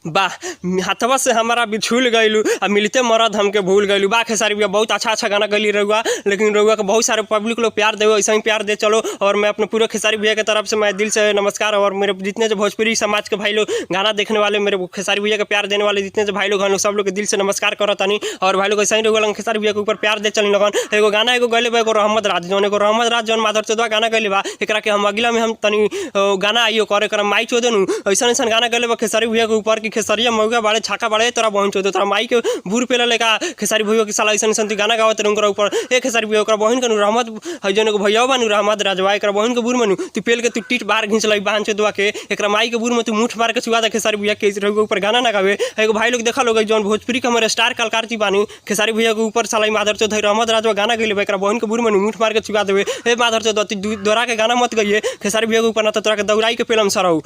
बा हाथवा से हमारा बिछुल गइलू आ मिलते मरद हमके भूल गइलू। बा खेसारी भैया बहुत अच्छा गाना गली रहुआ, लेकिन रहुआ को बहुत सारे पब्लिक लोग प्यार देवे, ऐसा ही प्यार दे चलो। और मैं अपने पूरे खेसारी भैया की तरफ से मैं दिल से नमस्कार। और मेरे जितने जो भोजपुरी समाज के भाई लोग गाना देखने वाले, मेरे खेसारी भैया का प्यार देने वाले जितने जो भाई लोग हैं, सब लोग के दिल से नमस्कार करो तनी। और भाई लोग ऐसा ही रहुआ खेसारी भैया के ऊपर प्यार दे चली लगन। एगो गाना एगो गले एगो रहमत राज जौन माधर चौदवा गाना गले बा, एकरा के हम अगला में हम तनी गाना आइयो करे कर माई चोदे नु ऐसा गाना गले बा खेसारी भैया के ऊपर कि खेसरिया मौगा बाड़े छाका बाड़े तोरा बहन चोदे तोरा माई के बूर पेला लेका खेसारी भैया के साला ऐसा गाना गावत उनकर ऊपर। ए खेसारी भैया ओकरा बहन के रहमत है जौन एगो भैया बानू रहमत राजवा, एकरा बहन के बूर में तू पेल के तू टीट बाहर घिंच लाई बहन चोदवा के, एकरा माई के बूर में तू मुठ मार के छुआ दे खेसारी भैया के ऊपर गाना ना गावे। एगो भाई लोग देखा लोग जौन भोजपुरी के हमारे स्टार कलाकार जी बानी खेसारी भैया के ऊपर साला माधर चौधरी रहमत राजवा गाना गइले बा, एकरा बहन के बूर में मुठ मार के छुआ देवे। ए माधर चौधरी तू दोहरा के गाना मत गइए खेसारी भैया के ऊपर, ना तो तोरा के दौड़ाई के पेलम सरऊ।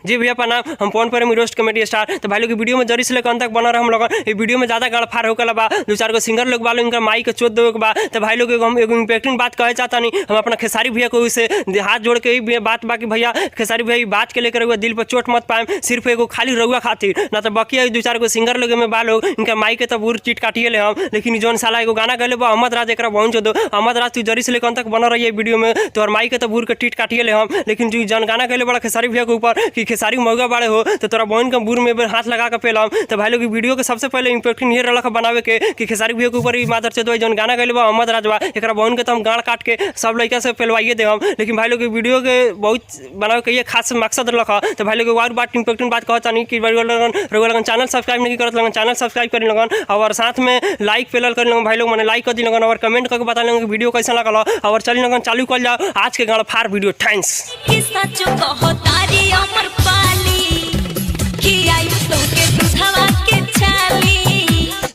जी भैया प्रणाम, हम फोन पर रोस्ट कॉमेडी स्टार। तो भाई लोग वीडियो में जरी से लेकर अंत तक बना रहा हम लोग। ये वीडियो में ज़्यादा गड़फार होकर बा, दो चार को सिंगर लोग वालों इनका माइक के चोट देवे के बा। तो भाई लोग हम एगो इम्पैक्टिंग बात कहे चाहता नहीं, हम अपना खेसारी भैया को उसे हाथ जोड़ के ही बात बाकी भैया खेसारी भैया बात के लेकर दिल पर चोट मत पाए, सिर्फ एगो खाली रहुआ खातिर, ना तो बाकी दो चार को सिंगर लोग में बा लोग इनका माइक के तो बूर चीट काटिए ले हम। लेकिन जौन साला एगो गाना गले बा अहमद राज, एक बहुत जो दो अहमद राज तू जरी से लेकर अंत तक बना रही है वीडियो में, तो माइक के तो बूर के टीट काटिए ले हम। लेकिन जो जौन गाना गले बड़ा खेसारी भैया के ऊपर कि खेसारी मौगा बाड़े हो तो तोरा बहन के बूर में हाथ लगा के पेलाम। तो भाई लोग वीडियो के सबसे पहले इम्पैक्टिंग ये रखा बनावे के कि खेसारी भैया के ऊपर ही माधर चौधरी जौन गाना गइले बा अहमद राजवा, एक बहन के तो हम गाड़ काट के सब लड़का से पेलवाइए दे हम। लेकिन भाई लोग वीडियो के बहुत बनावे के ये खास मकसद रखा। तो भाई लोग और बात इम्पैक्टिंग बात कहता नहीं कि लगन चैनल सब्सक्राइब नहीं करत लगन चैनल सब्सक्राइब कर लगन, और साथ में लाइक पेलल कर लगन। भाई लोग मैंने लाइक कर दी लगन और कमेंट करके बता लगन कि वीडियो कैसा लगल। और चली लगन चालू कर जाओ आज के गाना फार वीडियो। थैंक्स।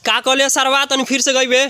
का कहले सरवा तनी फिर से गइबे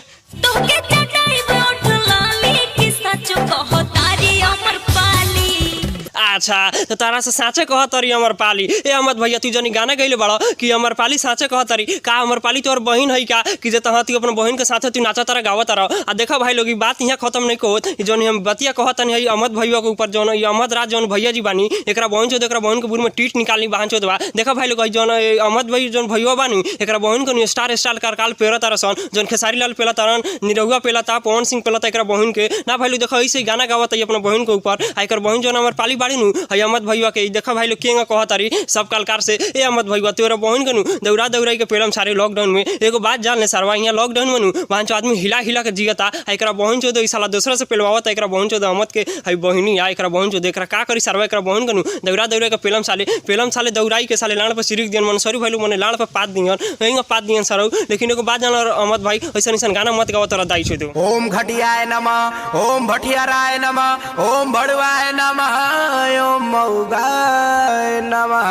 अच्छा तो तारा से साँचे कहतरी अमर पाली। ए अहमद भैया तू जनी गाना गइले बड़ा कि अमर पाली साँचे कहतरी का अमर पाली तोर बहन है का कि जे तहाँ तू अपन बहन के साथे तू नाचा तारा गावत रह। आ देखा भाई लोग बात यहाँ खत्म नहीं कहत, जौन हम बतिया कहतनी है अहमद भैया के ऊपर जौन अहमद राज जौन भैया जी बानी, एकरा बहन चोद एकरा बहन के बूर में टीट निकालनी बहन चोदवा। देखा भाई लोग जौन अहमद भाई जौन भैया बानी एकरा बहन के स्टार करकाल पेरा तारा सन, जौन खेसारी लाल पेला तारन निरहुआ पेला था पवन सिंह पेला था एकरा बहन के ना। भाई लोग देखा ऐसे गाना गावत है अपना बहन के ऊपर। एकर बहन जौन अमर पाली बाड़ी अहमद भैया के देखा भाई लोग केंगा कहतारी सब कलाकार से। ए अहमद भैया तोरा बहन के दौड़ा के पेलम सारे लॉकडाउन में। एगो बात जान ले सरवा यहाँ लॉकडाउन में वहाँ आदमी हिला के जियता, एकरा बहन चोद साला दूसरा से पेलवावत, एकरा बहन चोद अहमद के है बहनी या एकरा बहन चोद एकरा का करी सरवा एकरा बहन के दौड़ा के पेलम साले दौड़ाई के साले लाड़ पर सिरिक दियन मन सॉरी भाई लोग मैंने लाड़ पर पात दियन पात दियन सरऊ। लेकिन एगो बात जान अहमद भाई ऐसा गाना मत गावा तोरा दाई छो। ओम घटियाय नमः, ओम भटियाराय नमः, ओम भड़वाय नमः, ओम मौगाय नमः।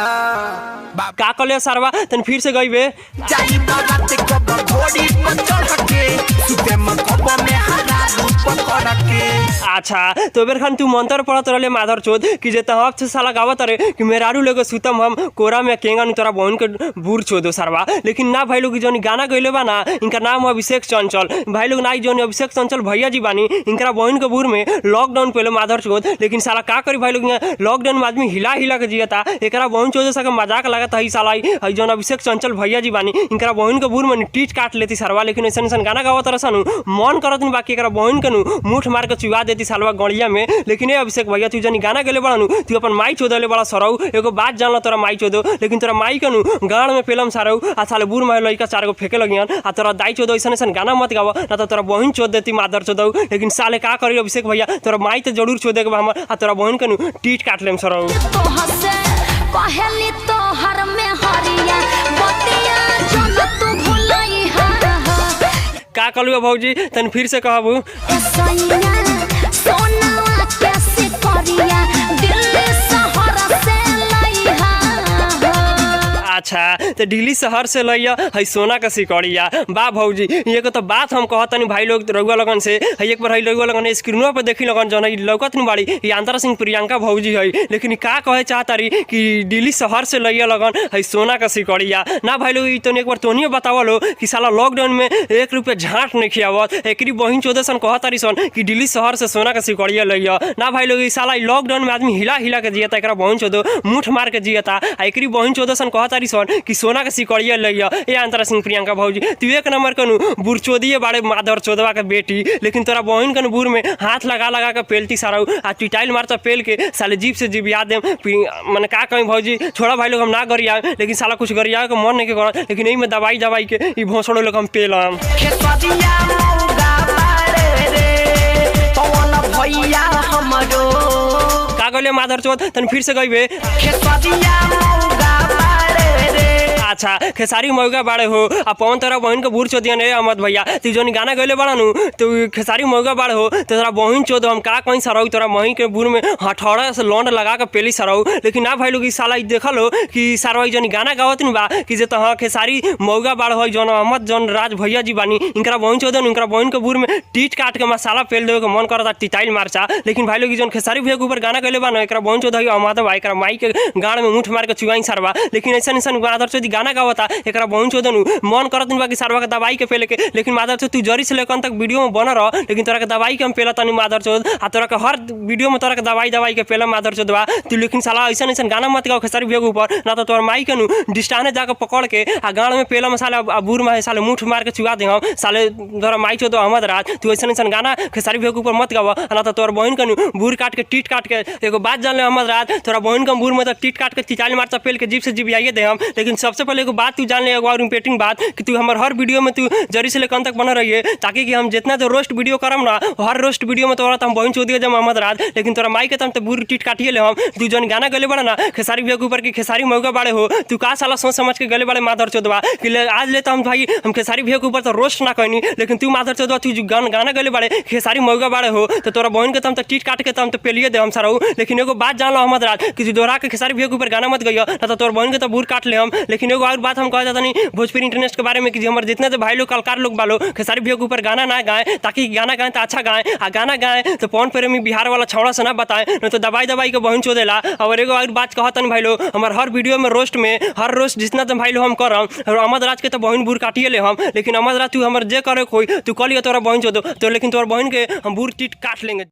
का कहले सरवा तन फिर से गइबे जाई बारात को बगोड़ी पर चढ़ के सुते में कब में हरा रूप कर के। अच्छा तो बेर खान तू मंत्र पढ़त रहले माधर चोद कि जे तहब से साला गावत रे कि मेरारू लेके सुतम हम कोरा में केंगा नु तोरा बहन के बूर चोदो सरवा। लेकिन ना भाई लोग जौन गाना गइले बा ना इनका नाम अभिषेक चंचल। भाई लोग ना जौन अभिषेक चंचल भैया जी बानी इनका बहन के बूर में लॉकडाउन पहले माधर चोद। लेकिन साला का करी भाई लोग लॉकडाउन में आदमी हिला के जियता, एकरा बहन चोद से मजाक लगता है साला है जौन अभिषेक चंचल भैया जी बानी इनका बहन के बूर में टीट काट लेती सरवा। लेकिन ऐसा गाना गावत रहा सन मन करत नहीं बाकी एकरा बहन के मुठ मार के चुआ देती सालवा गड़िया में। लेकिन ये अभिषेक भैया तू जनी गाना गले बड़ा तू अपन माई चोदले बड़ा सरऊ। एगो बात जानल तोरा माई चोदो, लेकिन तोरा माई के गाड़ में पेलम सरऊ आ साले बूर में लइका चार गो फेंके लगियन आ तोरा दाई चोदो ऐसा गाना मत गावा ना तो तोरा बहन चोद देती मादर चोदऊ। लेकिन साले का करी अभिषेक भैया तोरा माई तो जरूर चोदे के हमर आ तोरा बहन के टीट काट लेम सरऊ। का कहलू भौजी तन फिर से कहबू अच्छा तो दिल्ली शहर से लैया है सोना का सिकड़िया बा भौजी। ये तो बात हम कहतनी भाई लोग रउआ लगन से है एक बार है रउआ लगन स्क्रीनों पर देखी लगन जौन लौकत नहीं बाड़ी ये अंतरा सिंह प्रियंका भौजी है। लेकिन का कहे चाहतारी कि दिल्ली शहर से लैया लगन है सोना का सिकड़िया ना भाई लोग। तो एक बार तोनियो बतावल हो कि साला लॉकडाउन में 1 रुपया झाँट नहीं खियावत एकरी बहिन चौदह सन कहतारी सन कि दिल्ली शहर से सोना का सिकड़िया लैया ना भाई लोग। साला लॉकडाउन में आदमी हिला हिला के जियता एक बहिन चौदह मुठ मार के जियता एकरी बहिन चौदह सन कहतारी सन कि सोना का सिकड़िया लैया। ये अंतरा सिंह प्रियंका भौजी तू 1 नंबर कनु बुरचोदिए बाड़े माधर चौदवा के बेटी। लेकिन तोरा बहिन कनु बुर में हाथ लगा लगा के पेलती सारा आ टिटाइल मारता पेल के साले जीप से जीप याद दे मैंने का कहीं भौजी छोड़ा भाई लोग हम ना गरिया लेकिन साला कुछ गरिया के मन नहीं के लेकिन यही में दवाई दवाई के ई भोसड़ो लोग हम पेलम का गले माधर चौथ तन फिर से गईबे। अच्छा खेसारी मौगा बाड़े हो आ पवन तोरा बहन के बूढ़ चोदियन रे अहमद भैया तू जोन गाना गइले बाड़ा नु तो खेसारी मौगा बाड़े हो तो तोरा बहन चोद हम का कहीं सरौ तोरा मही के बूढ़ में हथौड़ा से लौंड लगा के पेली सरौ। लेकिन ना भाई लोग ई साला देखल हो कि सारा जोन गाना गावत नहीं बा कि जे तहां खेसारी मौगा बाड़ हो जोन अहमद जोन राज भैया जी बानी इनकरा बहन चोदन इनकरा बहन के बूढ़ में टीट काट के मसाला पेल देवे के मन करता टिटाइल मारचा। लेकिन भाई लोग जोन खेसारी भैया के ऊपर गाना गइले बा न एकरा बहन चोद है अहमद भाई एकरा माई के गाड़ में मुठ मार के चुआई सरवा। लेकिन ऐसा इंसान माधर चौथ गाना गावता एकरा बहन चोदन मन करत नहीं बा कि सरवा के दवाई के पेले के। लेकिन माधर चौथ तू जरी से लेकर तक वीडियो में बन रह लेकिन तोरा के दवाई के हम पेला तनी माधर चौथ आ तोरा के हर वीडियो में तोरा के दवाई के पेला माधर चौथ बा तू। लेकिन साला ऐसा ऐसा गाना मत गाओ खेसारी भैया के ऊपर ना तो तोर माई के नु डिस्टाने जाकर पकड़ के आ गाड़ में पेला में साले बूढ़ में साले मुठ मार के चुआ दे हम साले तोरा माई चौथ अहमद राज तू ऐसा ऐसा गाना खेसारी भैया के ऊपर मत गावा ना तो तोर बहन के नु बूढ़ काट के टीट काट के एगो बात जान ले अहमद राज तोरा बहन के बूढ़ में तो टीट काट के चिचाली मारता पेल के जीप से जीप आइए दे हम। लेकिन सबसे पहले एगो बात तू जान ले एगो और इंपॉर्टेंट बात कि तू हमारे हर वीडियो में तू जरी से लेकर तक बना रही है ताकि कि हम जितना जो रोस्ट वीडियो करम ना हर रोस्ट वीडियो में तोरा हम बहन चोदिए जब अहमद राज। लेकिन तोरा माई के तम तो बूढ़ टीट काटिए ले हम तू जौन गाना गले बड़ा ना खेसारी भैया के ऊपर कि खेसारी मौका बाड़े हो तू का साला सोच समझ के गले बड़े माधर चौदवा कि आज ले तो हम भाई हम खेसारी भैया के ऊपर तो रोस्ट ना कहनी। लेकिन तू माधर चौदवा तू गाना गले बड़े खेसारी मौका बाड़े हो तो तोरा बहन के तम तो टीट काट के तम तो पेलिए दे हम सारा। लेकिन एगो बात जान लो अहमद राज कि तू दोहरा के खेसारी भैया के ऊपर गाना मत गइयो ना तो तोर बहन के तो बूढ़ काट ले हम। लेकिन एगो और बात हम कह जाता नहीं भोजपुरी इंटरनेट के बारे में कि हमारे जितने भाई लोग कलाकार लोग बालो खेसारी भैया के ऊपर गाना ना गाएं ताकि गाना गाएं तो अच्छा गाएं आ गाना गाएं तो पवन प्रेमी बिहार वाला छौड़ा से ना बताएं नहीं तो दवाई के बहन चोदेला। और एगो और बात कहता नहीं भाई लोग हमारे हर वीडियो में रोस्ट में हर रोस्ट जितना तो भाई लोग हम करम और अहमद राज के तो बहन बूढ़ काटिए ले हम। लेकिन अहमद राज तू हमारे जे करे कोई तू कह लिया तोरा बहन चोदो तो लेकिन तोरा बहन के हम बूढ़ टीट काट लेंगे।